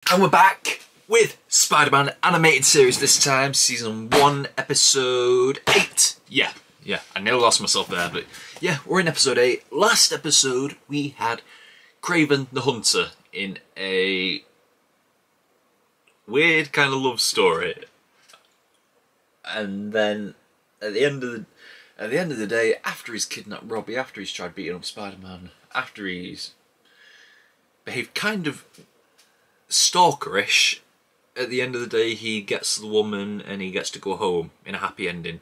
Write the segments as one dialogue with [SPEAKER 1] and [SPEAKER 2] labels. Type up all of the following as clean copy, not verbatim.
[SPEAKER 1] And we're back with Spider-Man animated series this time, season 1, episode 8. Yeah, I nearly lost myself there, but yeah, we're in episode 8. Last episode, we had Kraven the Hunter in a weird kind of love story. And then at the end of the day, after he's kidnapped Robbie, after he's tried beating up Spider-Man, after he's behaved kind of stalkerish, at the end of the day he gets the woman and he gets to go home in a happy ending.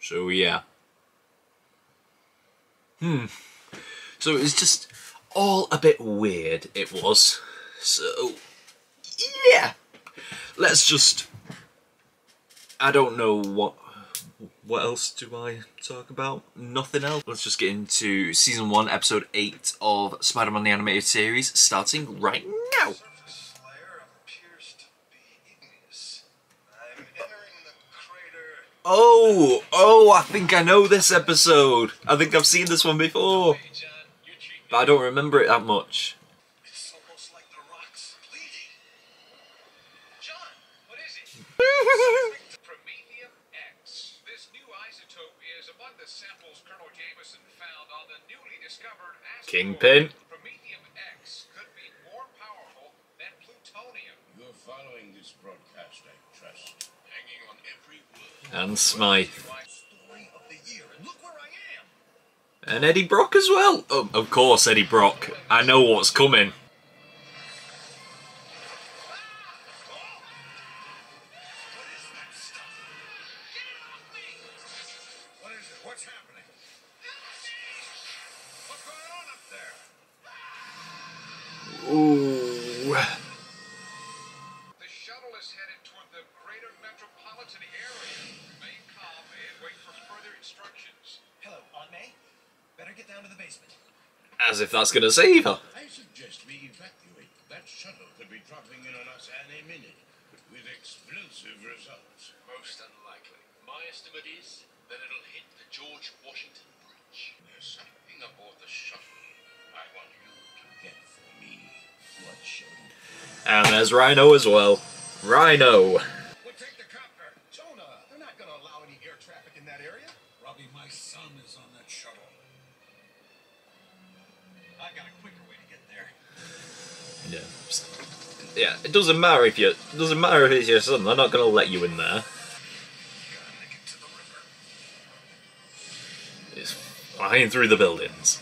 [SPEAKER 1] So yeah. So it was just all a bit weird, it was. So yeah. Let's just... I don't know what else do I talk about? Nothing else. Let's just get into season 1, episode 8 of Spider-Man the Animated Series, starting right now. Oh, I think I know this episode. I think I've seen this one before, but I don't remember it that much.
[SPEAKER 2] It's almost like the rock's bleeding. John, what is it? Promethium X. This new isotope is among the samples Colonel Jameson found on the newly discovered asteroid.
[SPEAKER 1] Kingpin.
[SPEAKER 2] Promethium X could be more powerful than plutonium.
[SPEAKER 3] You're following this broadcast, I trust. Hanging on every word.
[SPEAKER 1] And Smythe.
[SPEAKER 2] Story of the year, and look where I am.
[SPEAKER 1] And Eddie Brock as well. Oh, of course, Eddie Brock. I know what's coming.
[SPEAKER 2] What is it? What's happening? What's going on up there?
[SPEAKER 1] Ooh.
[SPEAKER 2] The shuttle is headed toward the greater metropolitan area. Remain calm and wait for further instructions. Hello, Aunt May. Better get down to the basement.
[SPEAKER 1] As if that's gonna save her.
[SPEAKER 3] I suggest we evacuate. That shuttle could be dropping in on us any minute, with explosive results.
[SPEAKER 4] Most unlikely. My estimate is that it'll hit the George Washington Bridge.
[SPEAKER 3] There's something aboard the shuttle. I want you to get for me. What shuttle?
[SPEAKER 1] And there's Rhino as well. Rhino.
[SPEAKER 2] We'll take the copter. Jonah, they're not going to allow any air traffic in that area. Robbie, my son is on that shuttle. I've got a quicker way to get there.
[SPEAKER 1] Yeah, it doesn't matter if it's your son. They're not gonna let you in there.
[SPEAKER 2] Gotta make it to the river.
[SPEAKER 1] It's flying through the buildings.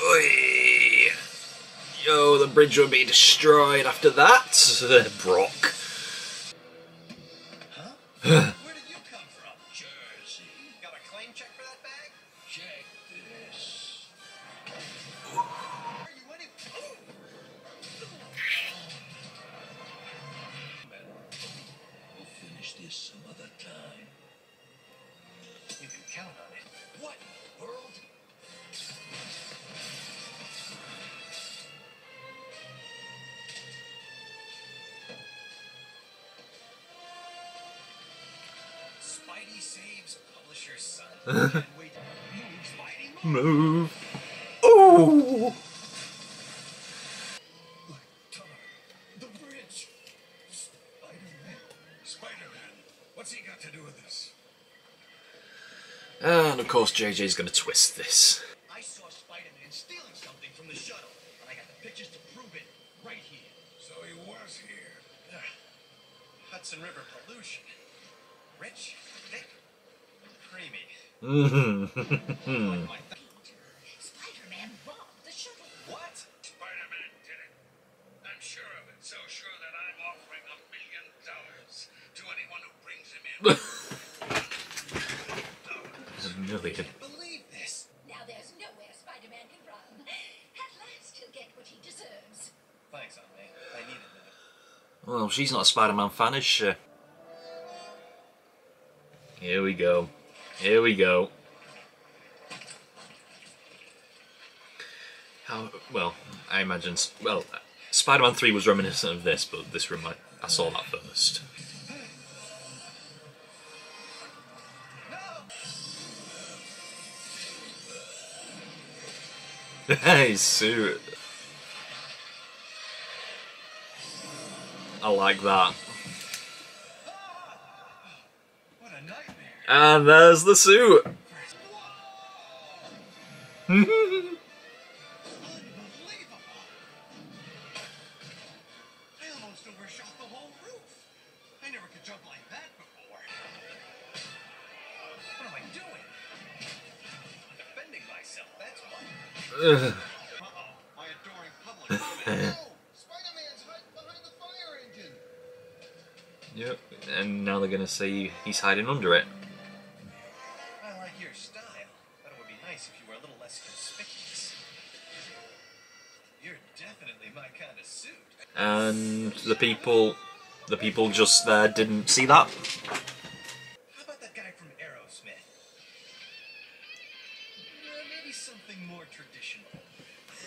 [SPEAKER 1] Oi! Yo, the bridge will be destroyed after that. Brock.
[SPEAKER 2] Huh? Where did you come from?
[SPEAKER 3] Jersey.
[SPEAKER 2] Got a claim check for that bag?
[SPEAKER 3] Check this.
[SPEAKER 2] Where are you winning?
[SPEAKER 3] We'll finish this some other time.
[SPEAKER 2] You can count on it. What world? Spidey saves publisher's son. Can't wait. Move, Spidey, move.
[SPEAKER 1] Move. Ooh.
[SPEAKER 2] Look, Tom, the bridge. Spider-Man. Spider-Man. What's he got to do with this?
[SPEAKER 1] And of course JJ's gonna twist this.
[SPEAKER 2] I saw Spider-Man stealing something from the shuttle, and I got the pictures to prove it right here. So he was here. Hudson River pollution. Rich, thick, creamy.
[SPEAKER 5] Spider-Man robbed the shuttle.
[SPEAKER 2] What? Spider-Man did it. I'm sure of it. So sure that I'm offering $1 million to anyone who brings him in.
[SPEAKER 1] $1 million.
[SPEAKER 2] Believe this.
[SPEAKER 5] Now there's nowhere Spider-Man can run. At last he'll get what he deserves.
[SPEAKER 2] Thanks, Aunt May. I needed that.
[SPEAKER 1] Well, she's not a Spider-Man fan, is she? Here we go. Here we go. Well, I imagine... Well, Spider-Man 3 was reminiscent of this, but this I saw that first. His suit. I like that.
[SPEAKER 2] What a nightmare.
[SPEAKER 1] And there's the suit.
[SPEAKER 2] Unbelievable. I almost overshot the whole roof. I never could jump like that before. What am I doing? Defending myself, that's what. Uh-oh, my adoring public. Oh, Spider-Man's hiding behind the fire engine.
[SPEAKER 1] Yep. And now they're gonna say he's hiding under it.
[SPEAKER 2] I like your style, but it would be nice if you were a little less conspicuous. You're definitely my kind of suit.
[SPEAKER 1] And the people just there didn't see that.
[SPEAKER 2] How about that guy from Aerosmith? Maybe something more traditional.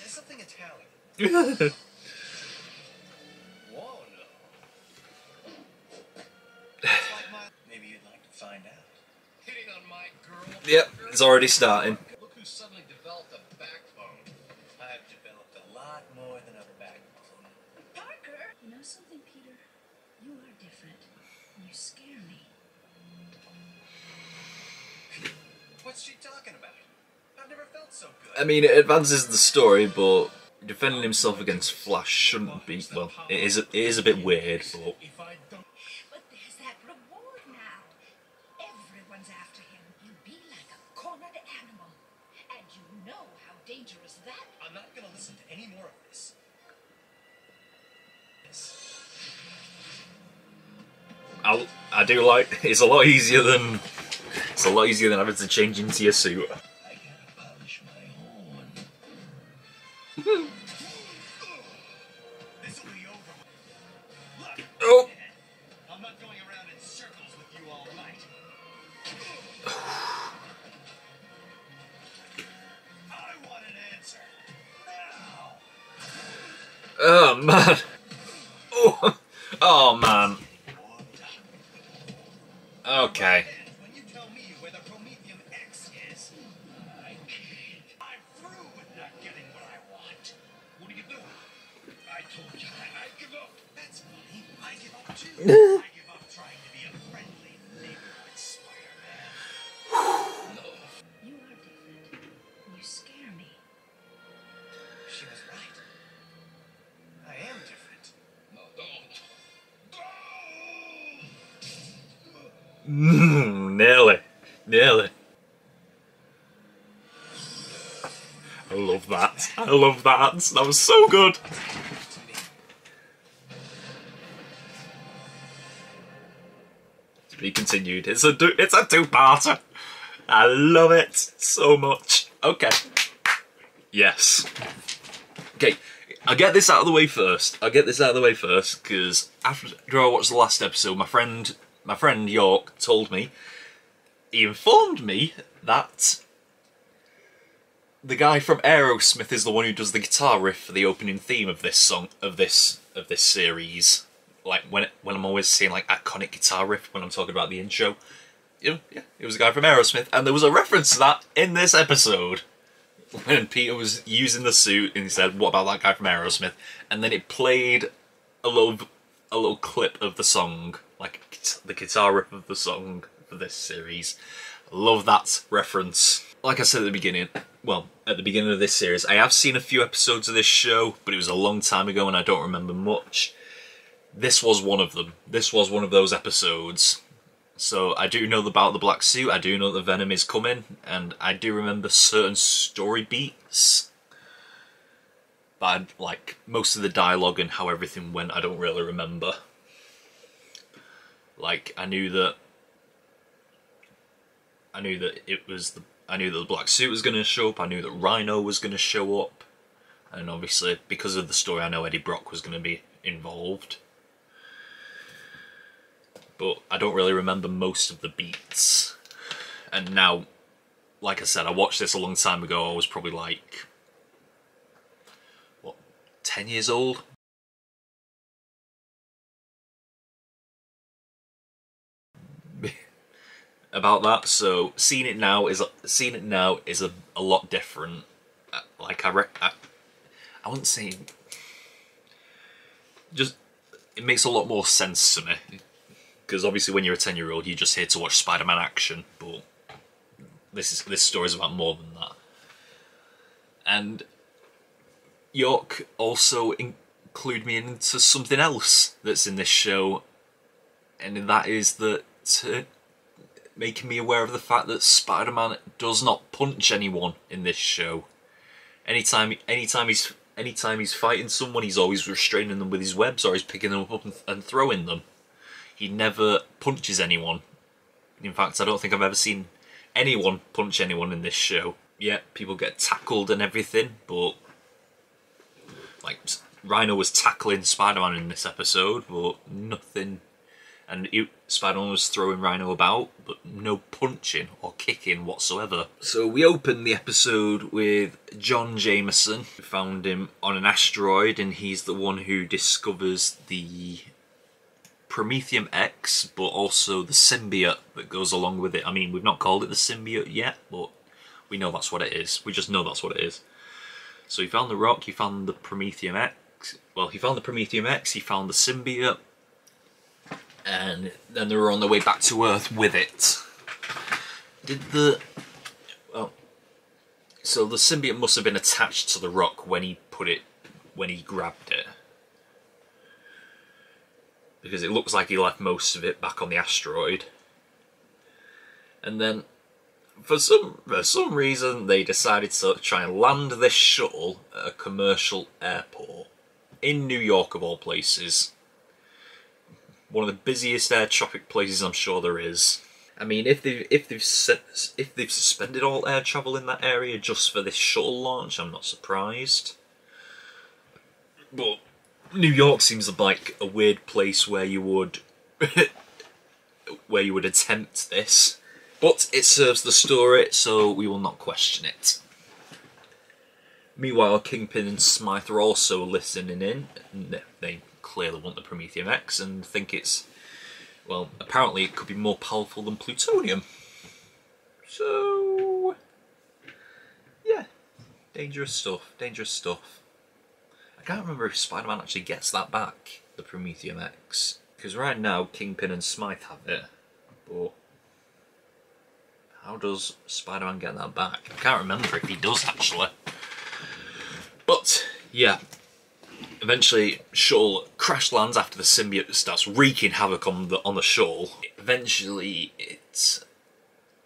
[SPEAKER 2] Something Italian. Whoa, no. Like maybe you'd like to find out. Hitting on my girl.
[SPEAKER 1] Yep, it's already starting.
[SPEAKER 2] Look who suddenly developed a backbone. I've developed a lot more than a backbone.
[SPEAKER 5] Parker! You know something, Peter? You are different. You scare me.
[SPEAKER 2] What's she talking about? I've never felt so good.
[SPEAKER 1] I mean, it advances the story, but defending himself against Flash shouldn't be. Well, it is a bit weird, but
[SPEAKER 2] If I don't...
[SPEAKER 5] But there's that reward now. Everyone's after him. You be like a cornered animal. And you know how dangerous that
[SPEAKER 2] I'm not gonna listen to any more of this.
[SPEAKER 1] I do like. It's a lot easier than having to change into your suit.
[SPEAKER 3] I gotta polish my horn.
[SPEAKER 2] This'll be over. Look,
[SPEAKER 1] Oh.
[SPEAKER 2] I'm not going around in circles with you all night. I want an answer. Now.
[SPEAKER 1] Oh man. Oh. Oh man. Okay.
[SPEAKER 2] When you tell me where the Prometheum X is, I can't. I'm through with not getting what I want. What are you doing? I told you I give up. That's funny. I give up too. I give up trying to be a friendly neighborhood Spider-Man.
[SPEAKER 5] you are different. You scare me.
[SPEAKER 2] She was right. I am different.
[SPEAKER 3] No, don't.
[SPEAKER 1] Nearly. Nearly. I love that. I love that. That was so good. To be continued. It's a two-parter. I love it so much. Okay. Yes. Okay. I'll get this out of the way first. Because after I watched the last episode, my friend York told me, he informed me that the guy from Aerosmith is the one who does the guitar riff for the opening theme of this song, of this series. Like when I'm always saying like iconic guitar riff when I'm talking about the intro. Yeah, it was the guy from Aerosmith, and there was a reference to that in this episode when Peter was using the suit and he said, "What about that guy from Aerosmith?" And then it played a little clip of the song, like the guitar riff of the song for this series. Love that reference. Like I said at the beginning of this series, I have seen a few episodes of this show, but it was a long time ago and I don't remember much. This was one of them. This was one of those episodes. So I do know about the black suit, I do know that Venom is coming, and I do remember certain story beats. But like most of the dialogue and how everything went, I don't really remember. Like I knew that the black suit was going to show up, I knew that Rhino was going to show up, and obviously because of the story I know Eddie Brock was going to be involved. But I don't really remember most of the beats. And now, like I said, I watched this a long time ago. I was probably like, what, 10 years old? About that, so seeing it now is a lot different. Like, I wouldn't say... Just, it makes a lot more sense to me. Because obviously when you're a 10-year-old, you're just here to watch Spider-Man action, but this story is about more than that. And York also include me into something else that's in this show, and that is that making me aware of the fact that Spider-Man does not punch anyone in this show. Anytime he's fighting someone, he's always restraining them with his webs, or he's picking them up and throwing them. He never punches anyone. In fact, I don't think I've ever seen anyone punch anyone in this show. Yeah, people get tackled and everything, but like Rhino was tackling Spider-Man in this episode, but nothing. And Spider-Man was throwing Rhino about, but no punching or kicking whatsoever. So we open the episode with John Jameson. We found him on an asteroid, and he's the one who discovers the Prometheum X, but also the symbiote that goes along with it. I mean, we've not called it the symbiote yet, but we know that's what it is. We just know that's what it is. So he found the rock, he found the Prometheum X. Well, he found the Prometheum X, he found the symbiote, and then they were on their way back to Earth with it. So the symbiote must have been attached to the rock when he grabbed it. Because it looks like he left most of it back on the asteroid. And then, for some reason, they decided to try and land this shuttle at a commercial airport in New York, of all places. One of the busiest air traffic places I'm sure there is. I mean, if they've suspended all air travel in that area just for this shuttle launch, I'm not surprised. But New York seems like a weird place where you would attempt this. But it serves the story, so we will not question it. Meanwhile, Kingpin and Smythe are also listening in. They clearly want the Prometheum X and think it's, well, apparently it could be more powerful than plutonium. So, yeah, dangerous stuff, dangerous stuff. I can't remember if Spider-Man actually gets that back, the Prometheum X. Because right now, Kingpin and Smythe have it, but how does Spider-Man get that back? I can't remember if he does, actually. But, yeah. Eventually, shuttle crash lands after the symbiote starts wreaking havoc on the shuttle. Eventually, it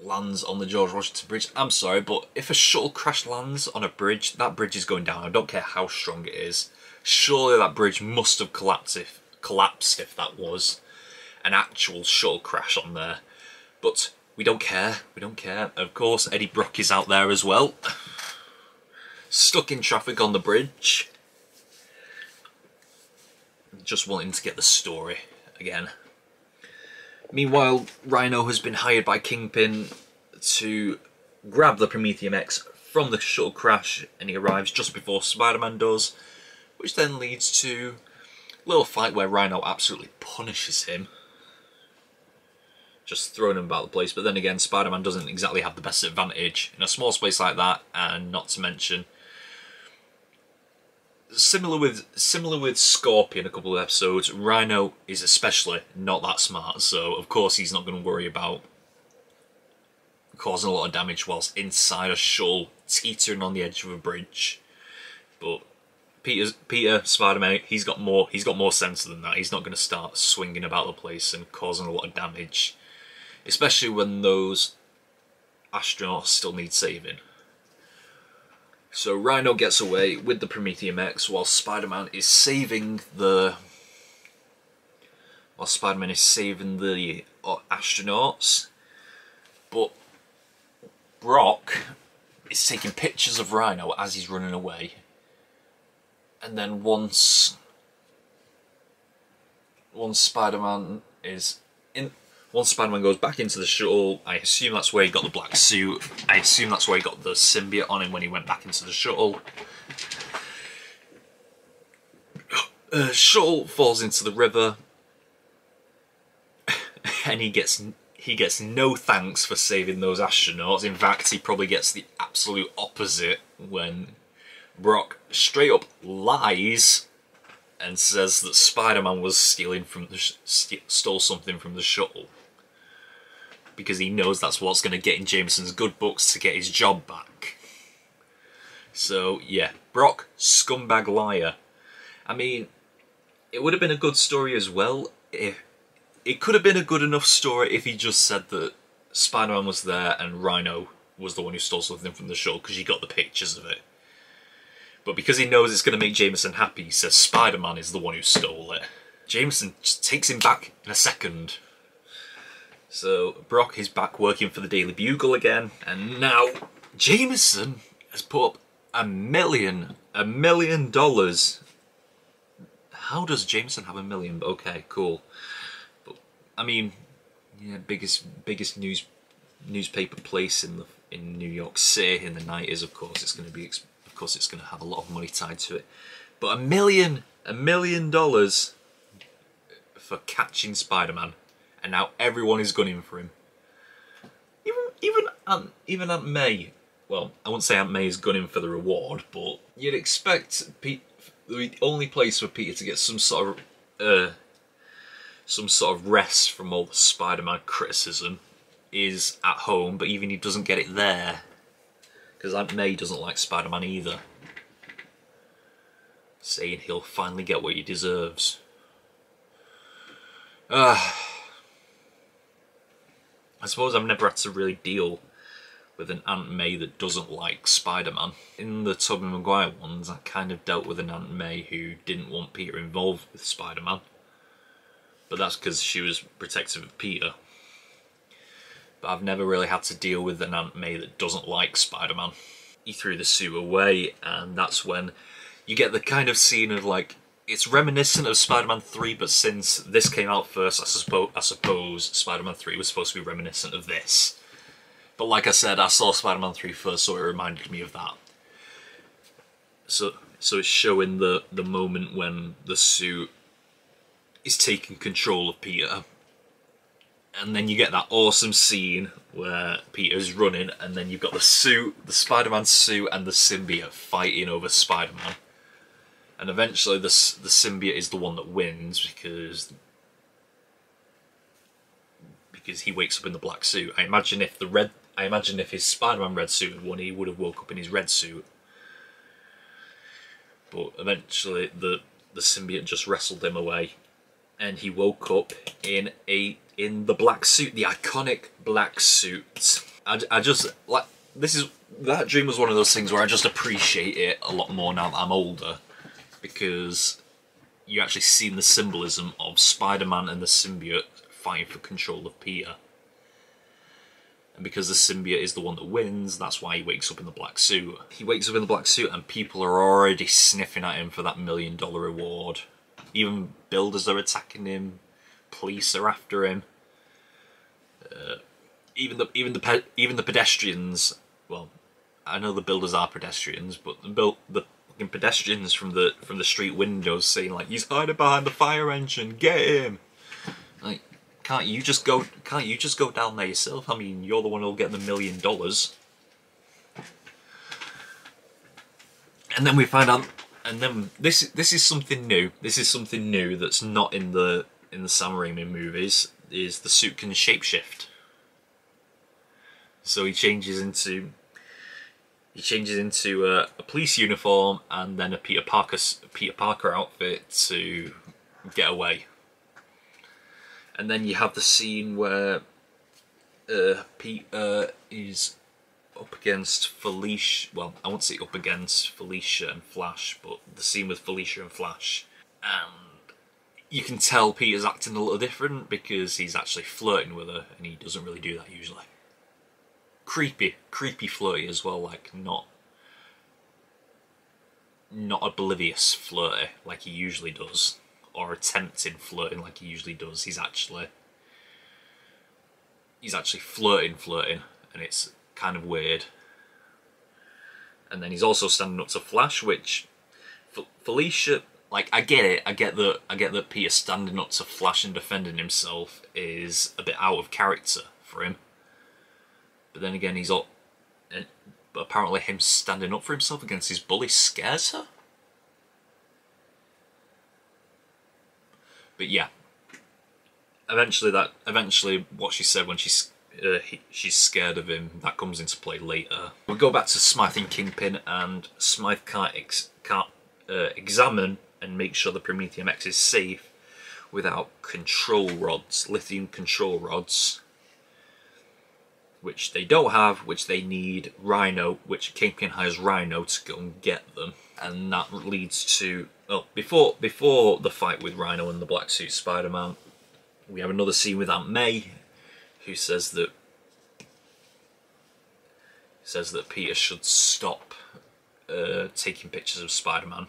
[SPEAKER 1] lands on the George Washington Bridge. I'm sorry, but if a shuttle crash lands on a bridge, that bridge is going down. I don't care how strong it is. Surely that bridge must have collapsed if that was an actual shuttle crash on there. But we don't care. We don't care. Of course, Eddie Brock is out there as well. Stuck in traffic on the bridge. Just wanting to get the story again. Meanwhile, Rhino has been hired by Kingpin to grab the Prometheum X from the shuttle crash, and he arrives just before Spider-Man does, which then leads to a little fight where Rhino absolutely punishes him. Just throwing him about the place, but then again, Spider-Man doesn't exactly have the best advantage in a small space like that, and not to mention, similar with Scorpion a couple of episodes, Rhino is especially not that smart, so of course he's not going to worry about causing a lot of damage whilst inside a shuttle teetering on the edge of a bridge. But Peter, Spider-Man, he's got more sense than that. He's not going to start swinging about the place and causing a lot of damage, especially when those astronauts still need saving. So Rhino gets away with the Prometheum X while Spider-Man is saving the astronauts. But Brock is taking pictures of Rhino as he's running away. And then once Spider-Man goes back into the shuttle, I assume that's where he got the black suit. I assume that's where he got the symbiote on him when he went back into the shuttle. Shuttle falls into the river, and he gets no thanks for saving those astronauts. In fact, he probably gets the absolute opposite when Brock straight up lies and says that Spider-Man was stealing from the stole something from the shuttle, because he knows that's what's going to get in Jameson's good books to get his job back. So yeah, Brock, scumbag liar. I mean, it would have been a good story as well. It could have been a good enough story if he just said that Spider-Man was there and Rhino was the one who stole something from the shuttle, because you got the pictures of it. But because he knows it's going to make Jameson happy, he says Spider-Man is the one who stole it. Jameson just takes him back in a second. So Brock is back working for the Daily Bugle again, and now Jameson has put up $1 million. How does Jameson have $1 million? Okay, cool. But I mean, yeah, biggest newspaper place in New York City in the 90s. Of course, it's going to have a lot of money tied to it. But $1 million for catching Spider-Man, and now everyone is gunning for him. Even Aunt May. Well, I wouldn't say Aunt May is gunning for the reward, but you'd expect the only place for Peter to get some sort of rest from all the Spider-Man criticism is at home, but even he doesn't get it there, because Aunt May doesn't like Spider-Man either, saying he'll finally get what he deserves. I suppose I've never had to really deal with an Aunt May that doesn't like Spider-Man. In the Tobey Maguire ones, I kind of dealt with an Aunt May who didn't want Peter involved with Spider-Man. But that's because she was protective of Peter. But I've never really had to deal with an Aunt May that doesn't like Spider-Man. He threw the suit away, and that's when you get the kind of scene of, like, it's reminiscent of Spider-Man 3, but since this came out first, I suppose Spider-Man 3 was supposed to be reminiscent of this. But like I said, I saw Spider-Man 3 first, so it reminded me of that. So it's showing the moment when the suit is taking control of Peter. And then you get that awesome scene where Peter's running, and then you've got the suit, the Spider-Man suit, and the symbiote fighting over Spider-Man. And eventually the symbiote is the one that wins, because he wakes up in the black suit. I imagine if his Spider-Man red suit had won, he would have woke up in his red suit. But eventually the symbiote just wrestled him away, and he woke up in the black suit, the iconic black suit. I just like that dream was one of those things where I just appreciate it a lot more now that I'm older, because you actually see the symbolism of Spider-Man and the symbiote fighting for control of Peter. And because the symbiote is the one that wins, that's why he wakes up in the black suit. He wakes up in the black suit and people are already sniffing at him for that $1 million reward. Even builders are attacking him, police are after him. Even the pedestrians. Well, I know the builders are pedestrians, but the pedestrians from the street windows saying, like, he's hiding behind the fire engine, get him! Like, can't you just go down there yourself? I mean, you're the one who'll get the $1 million. And then we find out, and then this is something new. This is something new that's not in the Sam Raimi movies. Is the suit can shapeshift. So he changes into a police uniform and then a Peter Parker outfit to get away. And then you have the scene where Peter is up against Felicia. Well, I won't say up against Felicia and Flash, but the scene with Felicia and Flash. And you can tell Peter's acting a little different because he's actually flirting with her, and he doesn't really do that usually. Creepy flirty as well, like not oblivious flirty like he usually does, or attempting flirting like he usually does. He's actually flirting, and it's kind of weird. And then he's also standing up to Flash, which Felicia, like, I get that Peter standing up to Flash and defending himself is a bit out of character for him. But then again, but apparently him standing up for himself against his bully scares her. But yeah, eventually what she said when she's scared of him, that comes into play later. We go back to Smythe and Kingpin, and Smythe can't examine and make sure the Prometheum X is safe without control rods, lithium control rods, which they don't have, which they need Rhino, which Kingpin hires Rhino to go and get them. And that leads to, well, before the fight with Rhino and the black suit Spider-Man, we have another scene with Aunt May, who says that Peter should stop taking pictures of Spider-Man.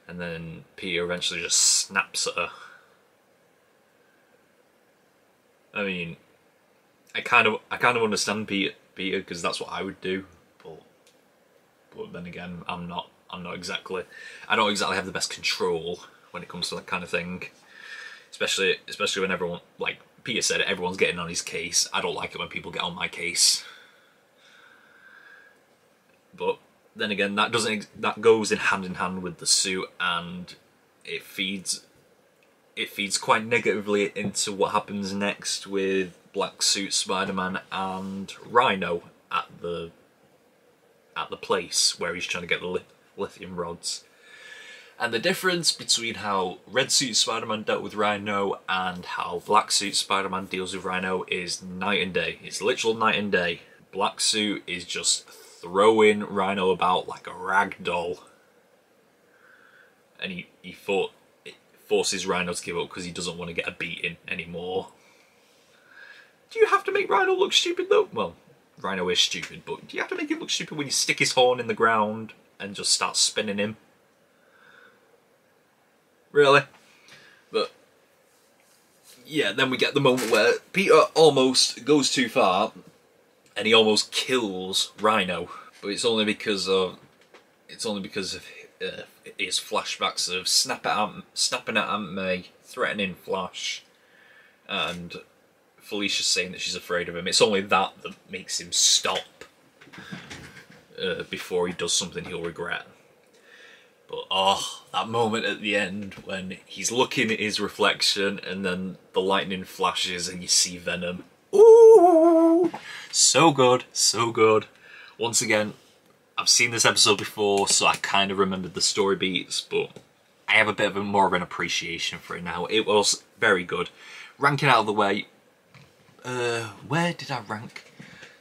[SPEAKER 1] And then Peter eventually just snaps at her. I mean, I kind of understand Peter because that's what I would do, but then again, I don't exactly have the best control when it comes to that kind of thing. Especially when everyone, like Peter said, everyone's getting on his case. I don't like it when people get on my case. But then again, that goes in hand with the suit, and it feeds quite negatively into what happens next with Black Suit Spider-Man and Rhino at the place where he's trying to get the lithium rods. And the difference between how Red Suit Spider-Man dealt with Rhino and how Black Suit Spider-Man deals with Rhino is night and day. It's literal night and day. Black Suit is just throwing Rhino about like a rag doll. And he forces Rhino to give up because he doesn't want to get a beating anymore. Do you have to make Rhino look stupid though? Well, Rhino is stupid, but do you have to make him look stupid when you stick his horn in the ground and just start spinning him? Really? But yeah, then we get the moment where Peter almost goes too far and he almost kills Rhino, but it's only because of his flashbacks of snapping at Aunt May, threatening Flash, and Felicia saying that she's afraid of him. It's only that makes him stop before he does something he'll regret. But oh, that moment at the end when he's looking at his reflection and then the lightning flashes and you see Venom. Ooh! So good, so good. Once again, I've seen this episode before, so I kind of remembered the story beats, but I have a bit of more of an appreciation for it now. It was very good. Ranking out of the way, where did I rank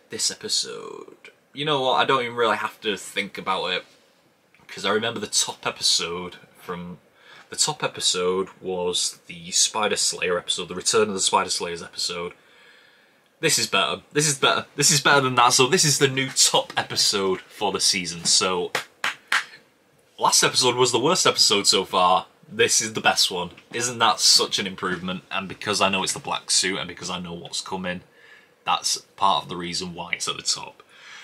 [SPEAKER 1] this episode? You know what, I don't even really have to think about it, because I remember the top episode was the Spider Slayer episode, the Return of the Spider Slayers episode. This is better. This is better. This is better than that. So this is the new top episode for the season. So last episode was the worst episode so far. This is the best one. Isn't that such an improvement? And because I know it's the black suit and because I know what's coming, that's part of the reason why it's at the top.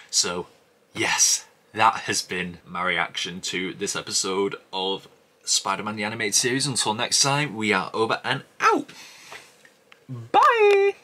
[SPEAKER 1] So yes, that has been my reaction to this episode of Spider-Man the Animated Series. Until next time, we are over and out. Bye!